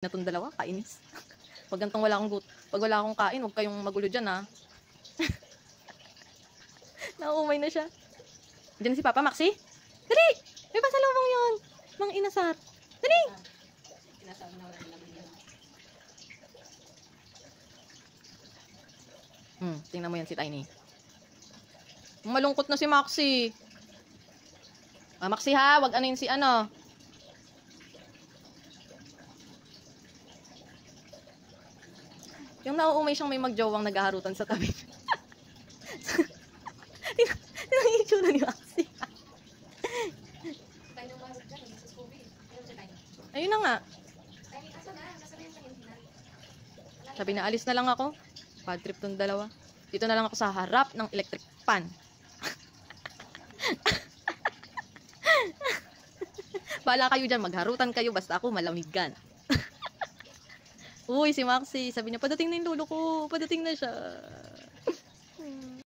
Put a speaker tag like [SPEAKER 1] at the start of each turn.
[SPEAKER 1] na tong dalawa, kainis. Pag gantong pag wala akong kain, huwag kayong magulo dyan, ha. Nauumay na siya. Diyan si Papa Maxi. Dali! May pasalubong yun. Mang inasar. Dali! Tingnan mo yan si Tiny. Malungkot na si Maxi. Maxi ha, wag ano yun si ano. Yung nauumay siyang may magjowang naghaharutan sa tabi. Tingnan yung itsura ni Maxi. Ayun na nga. Sabi na, alis na lang ako. Bad trip tong dalawa. Dito na lang ako sa harap ng electric pan. Bahala kayo dyan, magharutan kayo, basta ako malamigan. Uy, si Maxi, sabi niya, padating na yung lolo ko. Padating na siya.